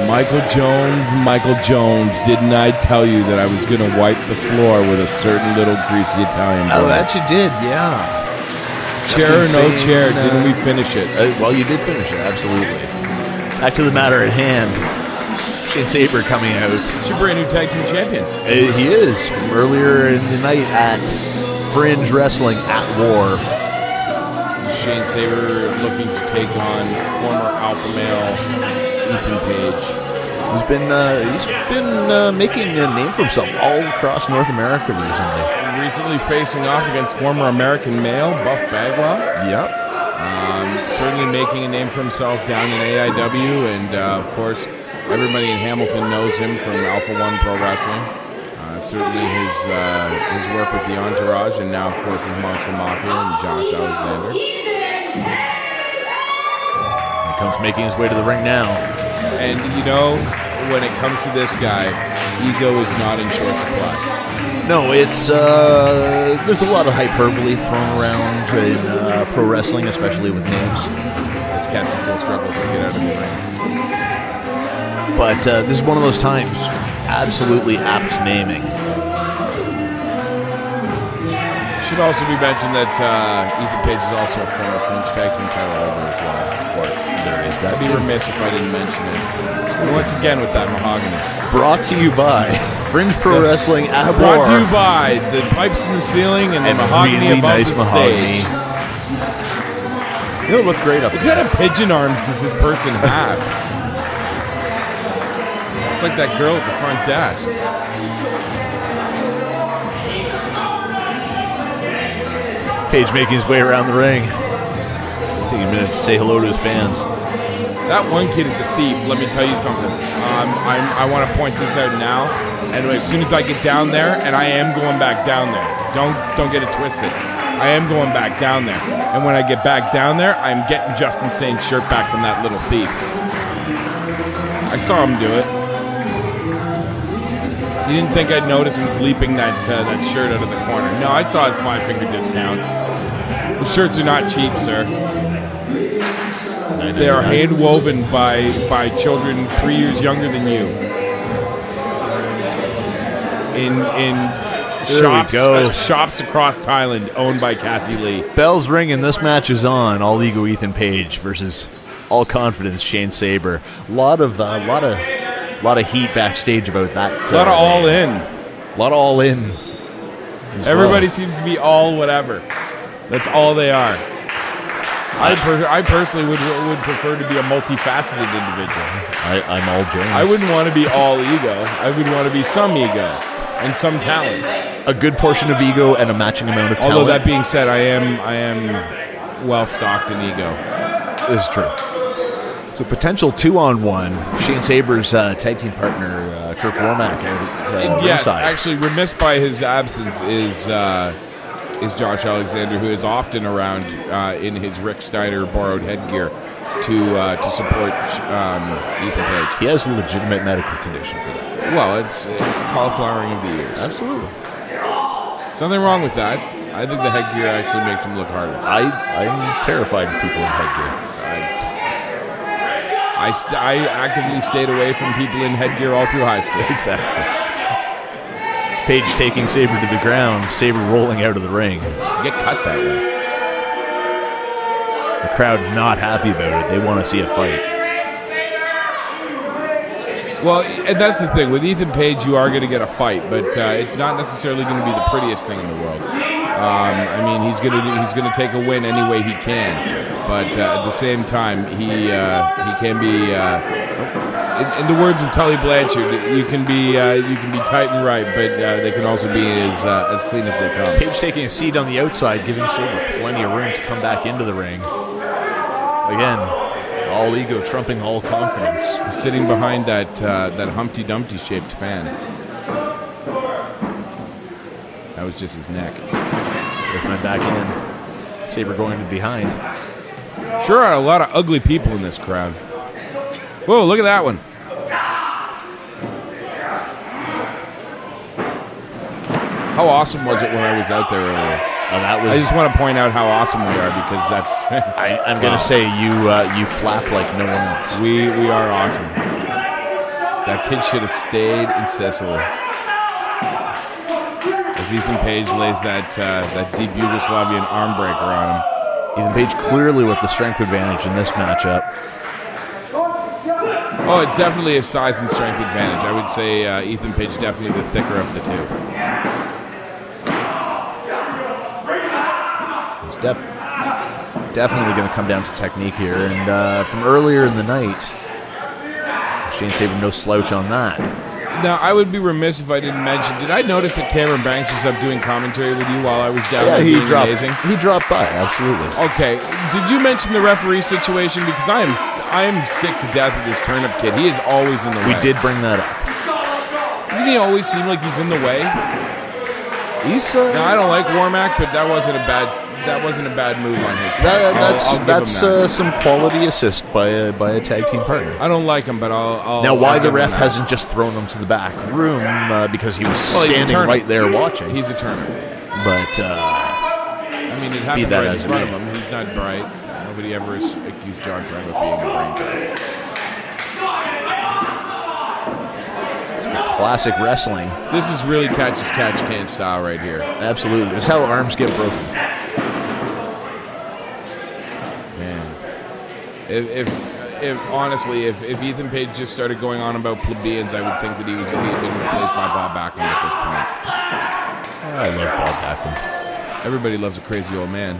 Michael Jones, didn't I tell you that I was going to wipe the floor with a certain little greasy Italian boy? Oh, that you did, yeah. Chair or no chair, didn't we finish it? Well, you did finish it, absolutely. Back to the matter at hand. Shane Sabre coming out. He's your brand new tag team champions. He is. From earlier in the night at Fringe Wrestling at War. Shane Sabre looking to take on former alpha male Ethan Page. He's been making a name for himself all across North America recently. Recently facing off against former American male Buff Bagwell. Yep. Certainly making a name for himself down in AIW, and of course, everybody in Hamilton knows him from Alpha One Pro Wrestling. Certainly his work with the Entourage, and now, of course, with Monster Mafia and Josh Alexander. He comes making his way to the ring now. And, you know, when it comes to this guy, ego is not in short supply. No, it's there's a lot of hyperbole thrown around in pro wrestling, especially with names. This cat's still struggles to get out of the ring. But this is one of those times, absolutely apt naming. Should also be mentioned that Ethan Page is also a former Fringe tag team title holder as well. Of course, there is that. I'd be remiss if I didn't mention it. And once again with that mahogany. Brought to you by Fringe Pro Wrestling at War. Brought to you by the pipes in the ceiling and the mahogany really above nice the mahogany. stage. It'll look great up What there. kind of pigeon arms does this person have? It's like that girl at the front desk. Page making his way around the ring. Taking a minute to say hello to his fans. That one kid is a thief. Let me tell you something. I want to point this out now. And as soon as I get down there, and I am going back down there. Don't get it twisted. I am going back down there. And when I get back down there, I'm getting Just Insane's shirt back from that little thief. I saw him do it. You didn't think I'd notice him bleeping that shirt out of the corner. No, I saw his 5-finger discount. The shirts are not cheap, sir. They are hand-woven by children 3 years younger than you. In shops across Thailand owned by Kathy Lee. Bells ring and this match is on. All Ego Ethan Page versus All Confidence Shane Sabre. Lot of heat backstage about that. A lot of all in. A lot of all in. Everybody seems to be all whatever. That's all they are. I personally would prefer to be a multifaceted individual. I'm all James. I wouldn't want to be all ego. I would want to be some ego and some talent. A good portion of ego and a matching amount of talent. Although that being said, I am well stocked in ego. This is true. So potential 2-on-1. Shane Sabre's tag team partner, Kirk Womack. Yes, actually, remiss by his absence is Josh Alexander, who is often around in his Rick Steiner borrowed headgear to support Ethan Page. He has a legitimate medical condition for that. Well, it's cauliflowering of the ears. Absolutely. There's nothing wrong with that. I think the headgear actually makes him look harder. I'm terrified of people in headgear. I actively stayed away from people in headgear all through high school. Exactly. Page taking Sabre to the ground, Sabre rolling out of the ring. You get cut that way. The crowd not happy about it. They want to see a fight. Well, and that's the thing. With Ethan Page, you are going to get a fight, but it's not necessarily going to be the prettiest thing in the world. I mean, he's going to take a win any way he can, but at the same time, he can be. In the words of Tully Blanchard, you can be tight and right, but they can also be as clean as they come. Page taking a seat on the outside, giving Sabre plenty of room to come back into the ring. Again, all ego trumping all confidence. He's sitting behind that Humpty Dumpty shaped fan. That was just his neck. Went back in. Sabre going to behind. Sure are a lot of ugly people in this crowd. Whoa, look at that one. How awesome was it when I was out there earlier? I just want to point out how awesome we are, because that's... I'm going to say you flap like no one else. We are awesome. That kid should have stayed in Sicily. As Ethan Page lays that deep Yugoslavian arm breaker on him. Ethan Page clearly with the strength advantage in this matchup. Oh, it's definitely a size and strength advantage. I would say Ethan Page definitely the thicker of the two. It's definitely going to come down to technique here. And from earlier in the night, Shane Sabre no slouch on that. Now, I would be remiss if I didn't mention, did I notice that Cameron Banks was up doing commentary with you while I was down there being amazing? He dropped by, absolutely. Okay. Did you mention the referee situation? Because I am sick to death of this turnip kid. He is always in the way. We did bring that up. Doesn't he always seem like he's in the way? He's now, I don't like Warmack, but that wasn't a bad move on his part. That's some quality assist by a tag team partner. I don't like him, but I'll now why the ref hasn't just thrown him to the back room because he was standing right there watching. He's a turnip. But I mean, it happened right in front of him. He's not bright. Nobody ever has accused John Trent of being a brain trust. Classic wrestling. This is really catch as catch can style right here. Absolutely. This is how arms get broken. Man. If honestly, if Ethan Page just started going on about plebeians, I would think that he had been replaced by Bob Backlund at this point. I love Bob Backlund. Everybody loves a crazy old man.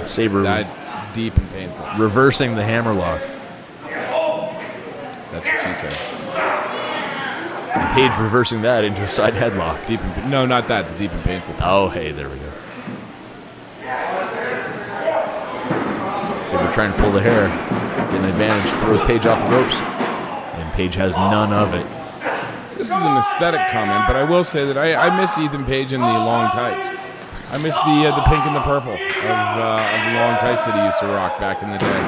Sabre. That's deep and painful. Reversing the hammerlock. That's what she said. And Page reversing that into a side headlock. No, not that. The deep and painful part. Oh, hey, there we go. Sabre trying to pull the hair. Get an advantage. Throws Page off the ropes. And Page has none of it. This is an aesthetic comment, but I will say that I miss Ethan Page in the long tights. I miss the pink and the purple of the long tights that he used to rock back in the day.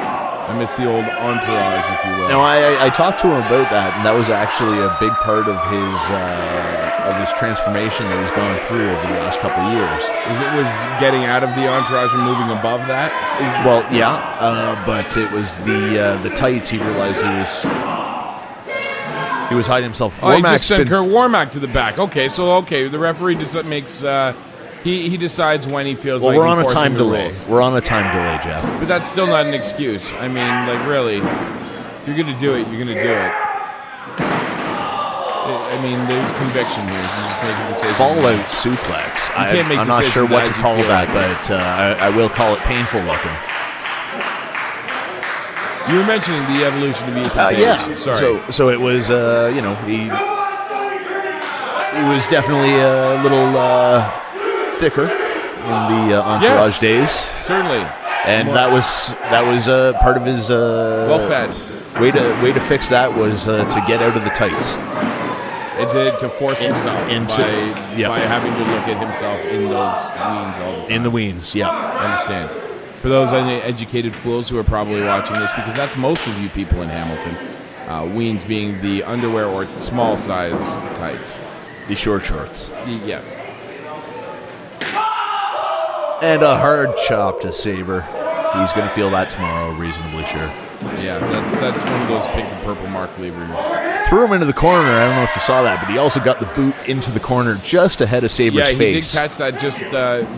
I miss the old entourage, if you will. No, I talked to him about that, and that was actually a big part of his transformation that he's gone through over the last couple of years. It was getting out of the entourage and moving above that? Well, yeah, but it was the tights. He realized he was hiding himself. Oh, he just sent Kurt Warmack to the back. Okay, the referee just makes... He decides when he feels like we're on a time delay. Rules. We're on a time delay, Jeff. But that's still not an excuse. I mean, like, really, if you're going to do it, you're going to do it. I mean, there's conviction here. You just make a decision. Fallout suplex. I'm not sure what to call that, but I will call it painful looking. You were mentioning the evolution of Ethan Page. Yeah. Sorry. So it was, he was definitely a little... thicker in the entourage days, certainly, and that was part of his well-fed way to fix that was to get out of the tights and to force himself by having to look at himself in those weens all the time. In the weens, yeah. I understand. For those uneducated fools who are probably watching this, because that's most of you people in Hamilton, weens being the underwear or small size tights, the short shorts. Yes. And a hard chop to Sabre. He's going to feel that tomorrow, reasonably sure. Yeah, that's one of those pink and purple Mark Lieber. Threw him into the corner. I don't know if you saw that, but he also got the boot into the corner just ahead of Sabre's face. Yeah, he did catch that just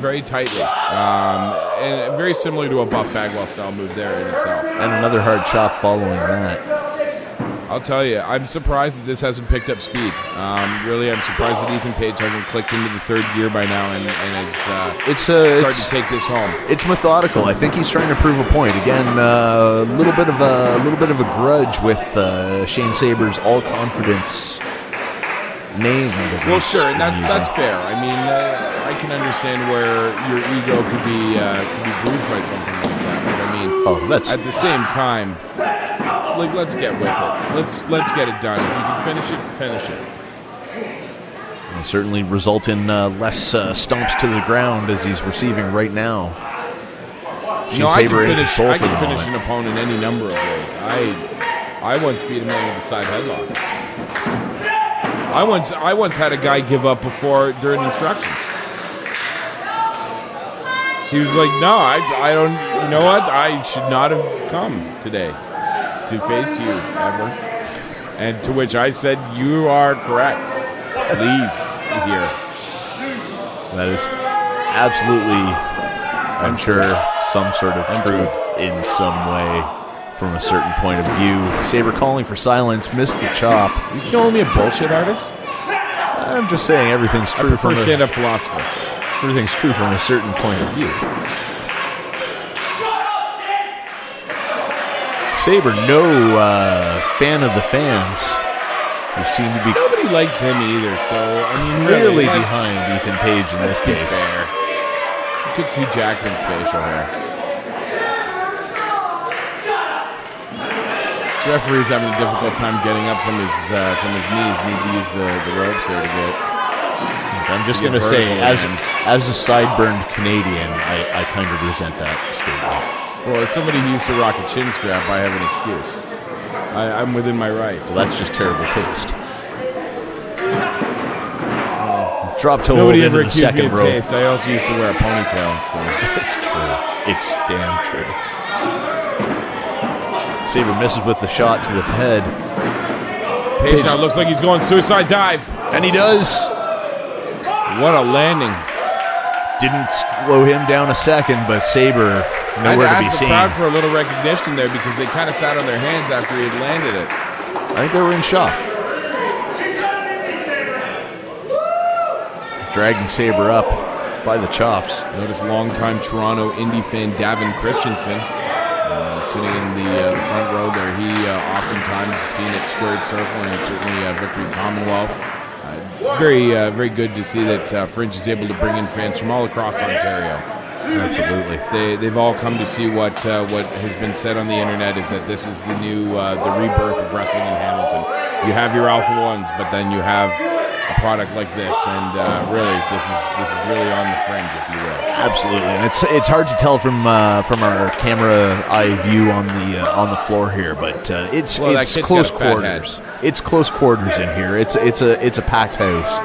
very tightly. And very similar to a Buff Bagwell style move there in itself. And another hard chop following that. I'll tell you, I'm surprised that this hasn't picked up speed. Really, I'm surprised that Ethan Page hasn't clicked into the third gear by now and has started to take this home. It's methodical. I think he's trying to prove a point. Again, a little bit of a grudge with Shane Sabre's all confidence name. Well, sure, and that's fair. I mean, I can understand where your ego could be bruised by something like that. But I mean, at the same time. Like, let's get with it. Let's get it done. If you can finish it, finish it. It'll certainly result in less stomps to the ground as he's receiving right now. I can finish an opponent any number of ways. I once beat a man with a side headlock. I once had a guy give up during instructions. He was like, "No, I don't. You know what? I should not have come today to face you ever." And to which I said, you are correct. Leave here. That is absolutely, I'm sure, some sort of truth in some way from a certain point of view. Sabre calling for silence, missed the chop. You calling me a bullshit artist? I'm just saying everything's true. I prefer stand-up philosopher. Everything's true from a certain point of view. Sabre, no fan of the fans, who seem to be nobody likes him either. So I mean, clearly really, behind Ethan Page in this case. Fair. He took Hugh Jackman's facial hair. This referee's having a difficult time getting up from his knees. Need to use the ropes there to get. I'm just going to say, as a sideburns Canadian, I kind of resent that statement. Well, as somebody who used to rock a chin strap, I have an excuse. I'm within my rights. Well, that's just terrible taste. Drop toe Nobody hold ever into the accused me second of row. taste. I also used to wear a ponytail. So It's true. It's damn true. Sabre misses with the shot to the head. Page now looks like he's going suicide dive. And he does. What a landing. Didn't slow him down a second, but Sabre nowhere to be seen. I asked the crowd for a little recognition there because they kind of sat on their hands after he had landed it. I think they were in shock. Dragging Sabre up by the chops. Notice longtime Toronto indie fan Davin Christensen sitting in the front row there. He oftentimes is seen at Squared Circle and certainly Victory Commonwealth. Very good to see that Fringe is able to bring in fans from all across Ontario. Absolutely. They've all come to see what has been said on the internet is that this is the new the rebirth of wrestling in Hamilton. You have your Alpha Ones, but then you have a product like this, and really this is really on the fringe, if you will. Absolutely, and it's hard to tell from our camera eye view on the floor here, but it's close quarters. It's close quarters in here. It's a packed house.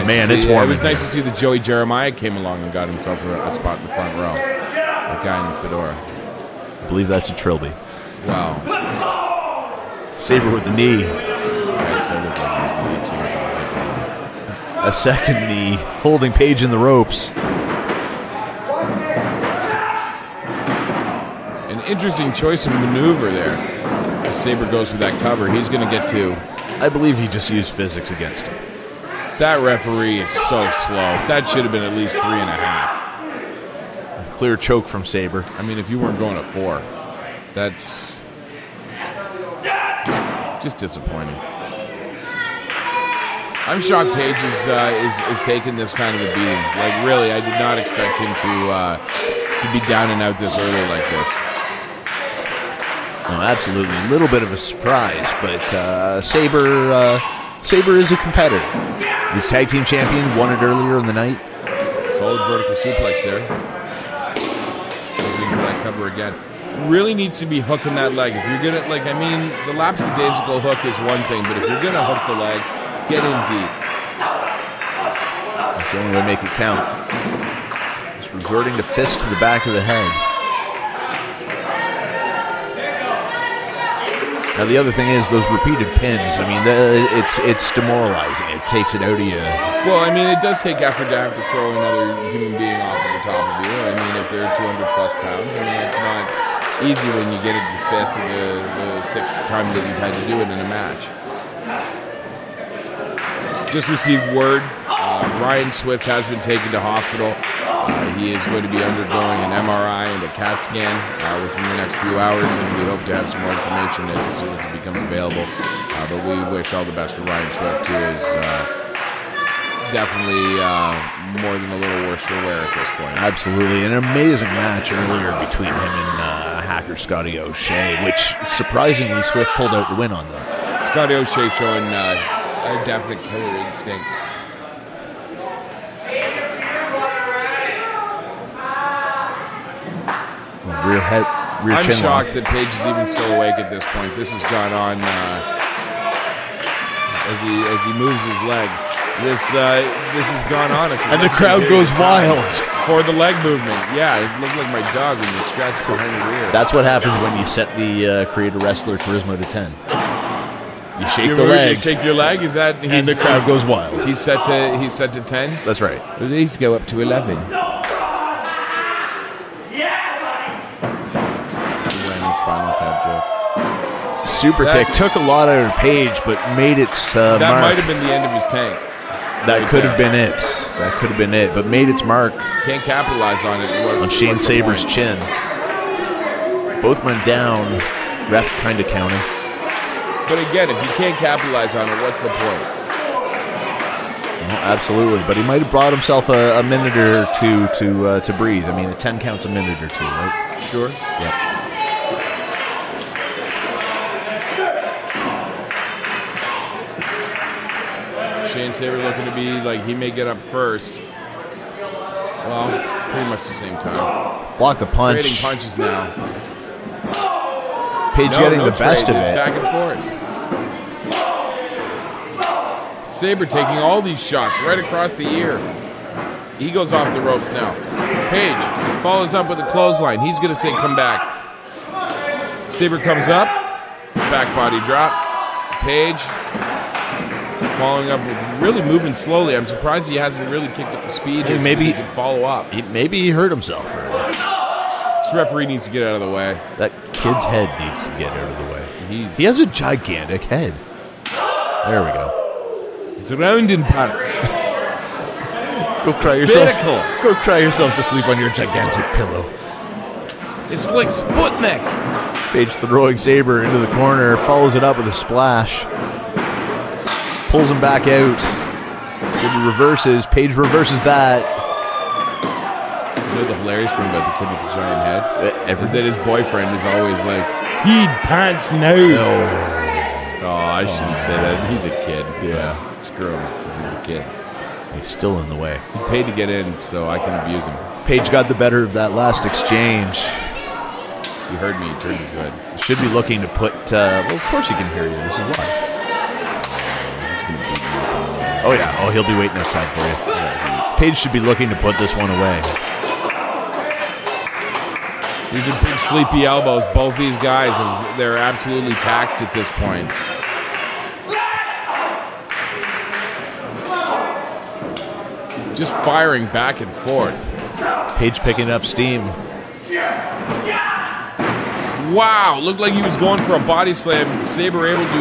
Man, it's warm. It was nice to see that Joey Jeremiah came along and got himself a spot in the front row. The guy in the fedora. I believe that's a trilby. Wow. Sabre with the knee. I still look like he was the lead singer for the second one. A second knee, holding Page in the ropes. An interesting choice of maneuver there. As Sabre goes for that cover, he's going to get two. I believe he just used physics against him. That referee is so slow. That should have been at least 3.5. Clear choke from Sabre. I mean, if you weren't going at 4, that's just disappointing. I'm shocked Page is taking this kind of a beating. Like, really, I did not expect him to be down and out this early like this. No, absolutely. A little bit of a surprise, but Sabre is a competitor. He's tag team champion, won it earlier in the night. Solid vertical suplex there. Goes in for that cover again. Really needs to be hooking that leg. If you're gonna, the lapsadaisical hook is one thing, but if you're gonna hook the leg, get in deep. That's the only way to make it count. Just resorting to fist to the back of the head. Now the other thing is those repeated pins. I mean, it's demoralizing. It takes it out of you. Well, I mean, it does take effort to have to throw another human being off of the top of you. I mean, if they're 200 plus pounds, I mean, it's not easy when you get it the 5th or the 6th time that you've had to do it in a match. Just received word. Ryan Swift has been taken to hospital. He is going to be undergoing an MRI and a CAT scan within the next few hours, and we hope to have some more information as soon as it becomes available. But we wish all the best for Ryan Swift, who is definitely more than a little worse for wear at this point. Absolutely. An amazing match earlier between him and hacker Scotty O'Shea, which surprisingly Swift pulled out the win on them. Scotty O'Shea showing a definite killer instinct. Rear I'm chin shocked lock. that Page is even still awake at this point. This has gone on as he moves his leg. This has gone on. And the crowd goes wild. before the leg movement. Yeah, it looked like my dog when you scratch behind the ear. That's what happens when you set the creator wrestler charisma to 10. You shake You the leg, shake your leg. Is that? and the crowd goes wild. He's set to 10. That's right. Well, these go up to 11. Random spinal tap joke. Super kick took a lot out of Page, but made its That mark. might have been the end of his tank. That could have been it. That could have been it, but made its mark Can't capitalize on it. on Shane Sabre's chin. Both men down. Ref kind of counting. But again, if you can't capitalize on it, what's the point? Well, absolutely, but he might have brought himself a minute or two to breathe. I mean, a 10 counts a minute or two, right? Sure. Yep. Shane Sabre looking to be like he may get up first. Well, pretty much the same time. Block the punch. Trading punches now. Page getting the best of It's it. back and forth. Sabre taking all these shots right across the ear. He goes off the ropes now. Page follows up with a clothesline. He's going to say come back. Sabre comes up. Back body drop. Page following up with really moving slowly. I'm surprised he hasn't really kicked up the speed. Hey, so maybe he can follow up. Maybe he hurt himself. This referee needs to get out of the way. That kid's head needs to get out of the way. He He has a gigantic head. There we go. It's round in parts. Go cry It's yourself. vertical. Go cry yourself to sleep on your gigantic pillow. It's like Sputnik. Page throwing Sabre into the corner, follows it up with a splash, pulls him back out. Sabre reverses. Page reverses that. You know the hilarious thing about the kid with the giant head? Every Is that his boyfriend is always like, he'd pants now. Oh, I shouldn't say that. He's a kid. Yeah. Screw him, because he's a kid. He's still in the way. He paid to get in, so I can abuse him. Page got the better of that last exchange. You heard me. He turned his head. Should be looking to put. Well, of course he can hear you. This is live. He's going to beat me up. Oh yeah. Oh, he'll be waiting outside for you. Page should be looking to put this one away. These are big sleepy elbows. Both these guys, they're absolutely taxed at this point. Just firing back and forth. Page picking up steam. Wow, looked like he was going for a body slam. Sabre able to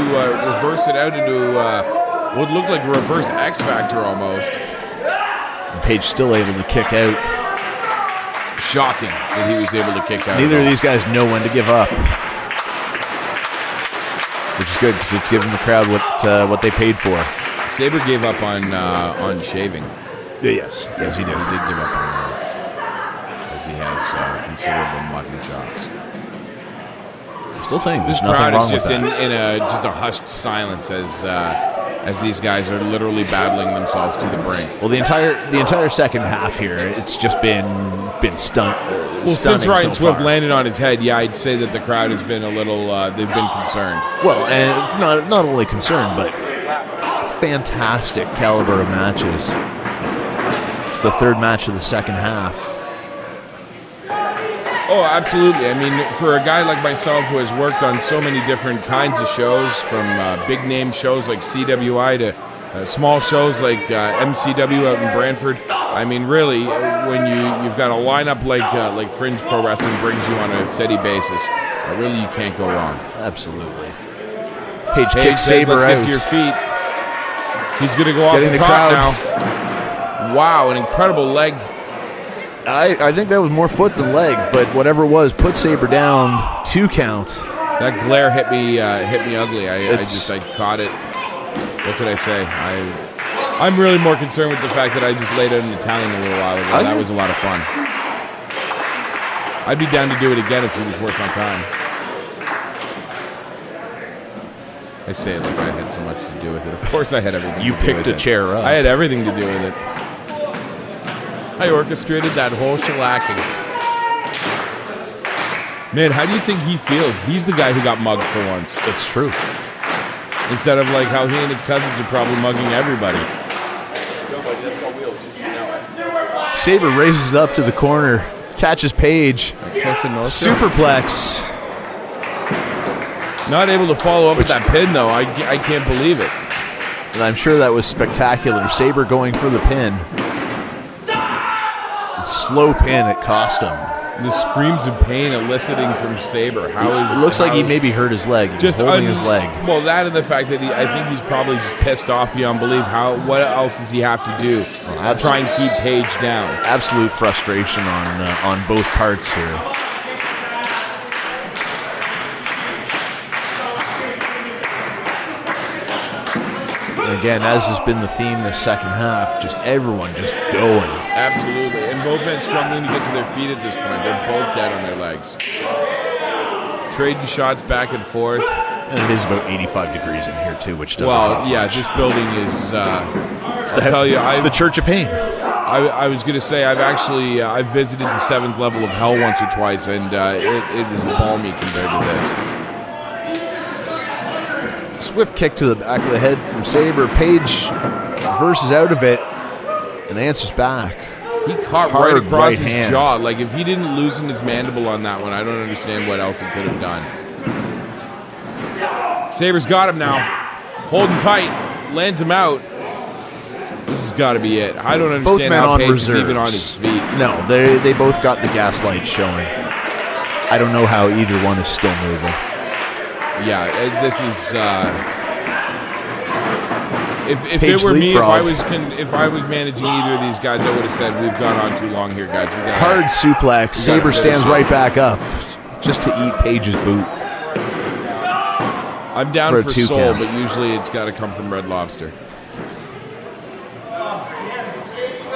reverse it out into what looked like a reverse X Factor almost. And Page still able to kick out. Shocking that he was able to kick out. Neither of these guys know when to give up, which is good because it's giving the crowd what they paid for. Sabre gave up on shaving. Yes, yes, he did. He did give up on that, as he has considerable mutton chops. I'm still saying This there's nothing crowd wrong is just with that. in a hushed silence as these guys are literally battling themselves to the brink. Well, the entire second half here, it's just been stunned. Well, since Ryan Swift landed on his head, yeah, I'd say that the crowd has been a little. They've been concerned. Well, and not only concerned, but fantastic caliber of matches. It's the third match of the second half. Oh, absolutely. I mean, for a guy like myself who has worked on so many different kinds of shows, from big name shows like CWI to small shows like MCW out in Brantford. I mean, really, when you've got a lineup like Fringe Pro Wrestling brings you on a steady basis, really you can't go wrong. Absolutely. Page Says, kicks Sabre let's out. get to your feet. He's going to go off Getting the the top crowd. now. Wow, an incredible leg. I think that was more foot than leg, but whatever it was, put Sabre down, 2 count. That glare hit me ugly. I caught it. What could I say? I'm really more concerned with the fact that I just laid out an Italian a little while ago. That was a lot of fun. I'd be down to do it again if it was worth my time. I say it like I had so much to do with it. Of course I had everything You to do picked with a it. chair up. I had everything to do with it. I orchestrated that whole shellacking. Man, how do you think he feels? He's the guy who got mugged for once. It's true. Instead of like how he and his cousins are probably mugging everybody. Sabre raises up to the corner, catches Page. Superplex. Not able to follow up with that pin, though. I can't believe it. And I'm sure that was spectacular. Sabre going for the pin. Slow pin, it cost him. The screams of pain eliciting from Sabre. It looks like he maybe hurt his leg. He's holding his leg. Well, that and the fact that I think he's probably just pissed off beyond belief. What else does he have to do to try and keep Page down? Absolute frustration on both parts here. And again, as has been the theme this second half, just everyone just going. Absolutely. And both men struggling to get to their feet at this point. They're both dead on their legs. Trading shots back and forth. And it is about 85 degrees in here, too, which doesn't Well, yeah, much. this building is, it's the Church of Pain. I was going to say, I've visited the 7th level of hell once or twice, and it was balmy compared to this. Swift kick to the back of the head from Sabre. Page reverses out of it and answers back. He caught right across his jaw. Like, if he didn't loosen his mandible on that one, I don't understand what else he could have done. Sabre's got him now. Holding tight. Lands him out. This has got to be it. I don't understand how Page is even on his feet. No, they both got the gas lights showing. I don't know how either one is still moving. Yeah, this is. If it were me, if I was managing either of these guys, I would have said we've gone on too long here, guys. Hard suplex. Sabre stands right back up, just to eat Page's boot. I'm down for Soul, but usually it's got to come from Red Lobster.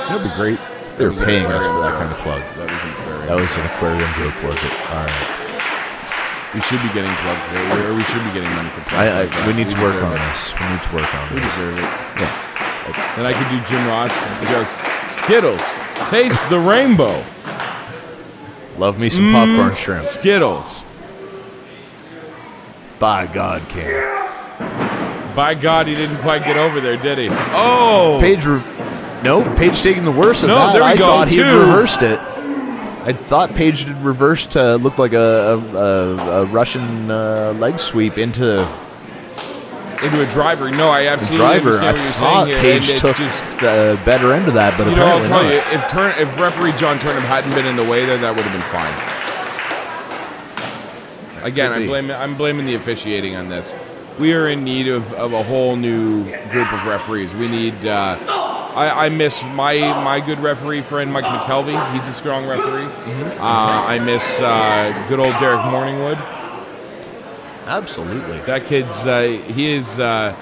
That'd be great. If they were paying us for that kind of plug. That was an aquarium joke, was it? All right. We should be getting plugged for it, or we should be getting money for plugs. We need to work on this. We need to work on this. We deserve it. Yeah. Then I could do Jim Ross jokes. Skittles, taste the rainbow. Love me some popcorn shrimp. Skittles. By God, King. By God, he didn't quite get over there, did he? Oh! Page taking the worst of that. There we I go. thought he reversed it. I thought Page did reverse to look like a Russian leg sweep into a driver. No, I absolutely understand what you're saying here. Page took the better end of that, but apparently I'll tell you, if referee John Turnham hadn't been in the way there, that would have been fine. Again, I'm blaming the officiating on this. We are in need of a whole new group of referees. We need. I miss my good referee friend Mike McKelvey. He's a strong referee. I miss good old Derek Morningwood. Absolutely. That kid's he is a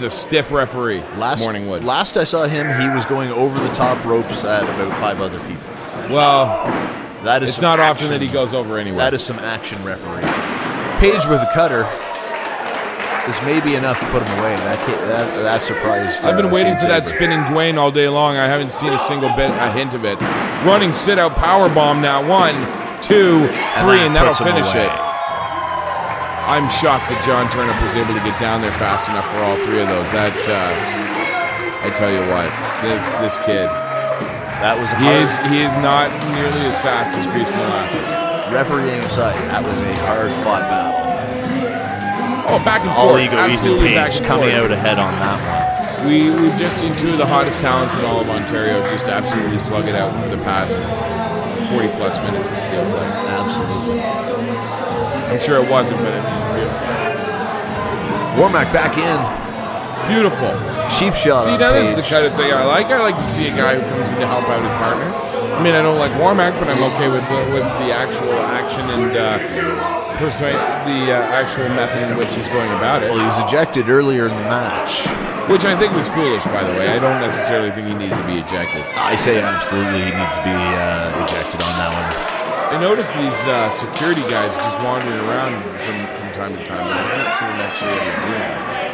stiff referee. Morningwood. Last I saw him, he was going over the top ropes at about 5 other people. Well, it's not often that he goes over anyway. That is some action referee. Page with a cutter is maybe enough to put him away. That surprised. I've been waiting for that spinning Dwayne all day long. I haven't seen a hint of it. Running sit-out powerbomb now. 1, 2, 3, and that'll finish it. I'm shocked that John Turnip was able to get down there fast enough for all 3 of those. That I tell you what, this kid. That was he is not nearly as fast as Grease Molasses. Refereeing aside, that was a hard-fought battle. Oh, back and all forth. Ego Ethan Page coming out ahead on that one. We've just seen 2 of the hottest talents in all of Ontario just absolutely slug it out for the past 40-plus minutes, it feels like. Absolutely. I'm sure it wasn't, but it feels like. Warmack back in. Beautiful. Cheap shot. See, now this is the kind of thing I like. I like to see a guy who comes in to help out his partner. I mean, I don't like Warmack, but I'm okay with the actual action and personally the actual method in which he's going about it. Well, he was ejected earlier in the match. Which I think was foolish, by the way. I don't necessarily think he needed to be ejected. I say absolutely he needs to be ejected on that one. I noticed these security guys just wandering around from time to time, but I haven't seen them actually ever do that.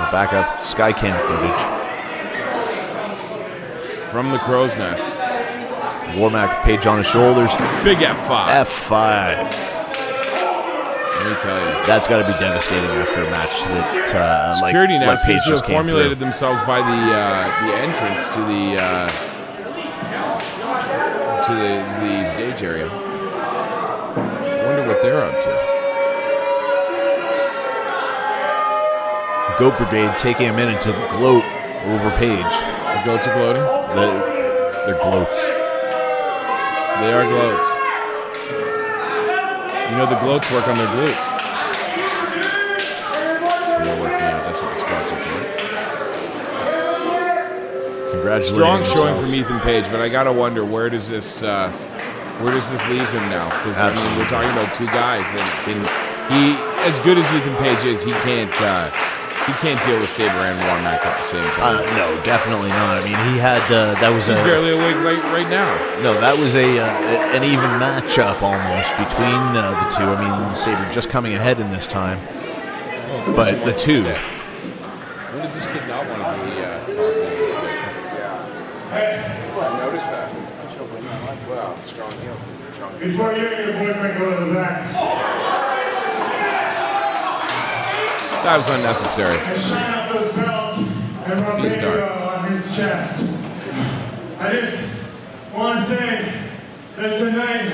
We'll back up Skycam footage. From the crow's nest. Warmack Page on his shoulders. Big F5. F5. Let me tell you. That's got to be devastating after a match that security now seems to have formulated themselves by the entrance to the to the stage area. I wonder what they're up to. Goat Brigade taking a minute to gloat over Page. The goats are gloating? They're gloats. They are gloats. You know the gloats work on their glutes. They're working out. That's what the squats are for. Congratulations. Strong showing from Ethan Page, but I gotta wonder where does this leave him now? Because I mean, we're talking about two guys that can. He, as good as Ethan Page is, he can't deal with Sabre and Warmack at the same time. No, definitely not. I mean, he had he's barely awake right now. No, that was an even matchup almost between the two. I mean, Sabre just coming ahead in this time, but the two. When does this kid not want to be talking instead? Yeah, I noticed that. Wow, strong heel. Before you and your boyfriend go to the back. That was unnecessary. And shine out those belts and rub the on his chest. I just want to say that tonight,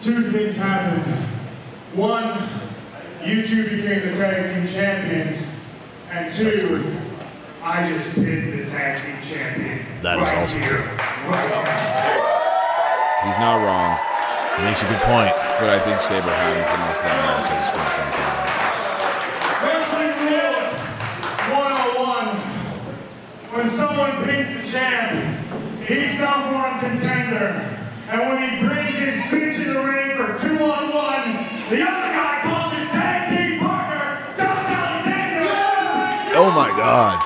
two things happened. One, you two became the tag team champions. And two, I just pinned the tag team champion. That is also true. Right now. He's not wrong. He makes a good point. But I think Sabre had him for most of that match. I just want to point that out. Wrestling rules 101. When someone pins the champ, he's number one contender. And when he brings his bitch in the ring for 2-on-1, the other guy calls his tag team partner, Josh Alexander. Oh my God.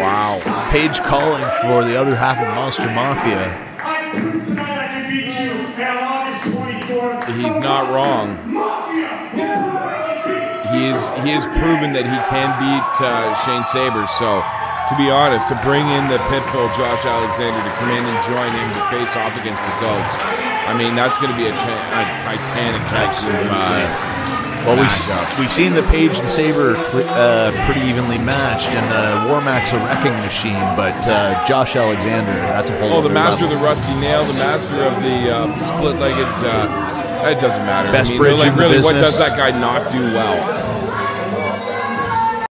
Wow. Page calling for the other half of Monster Mafia. I proved tonight I can beat you, and on August 24th, He's not wrong. He has proven that he can beat Shane Sabre. So, to be honest, to bring in the Pitbull Josh Alexander to come in and join him to face off against the Goats, I mean, that's going to be a titanic tag team Well, we've seen the Page and Sabre pretty evenly matched, and Warmack's a wrecking machine, but Josh Alexander, that's a whole other the master level. of the rusty nail, the master of the split-legged, it doesn't matter. Best I mean, bridge like, in the really, what business. does that guy not do well?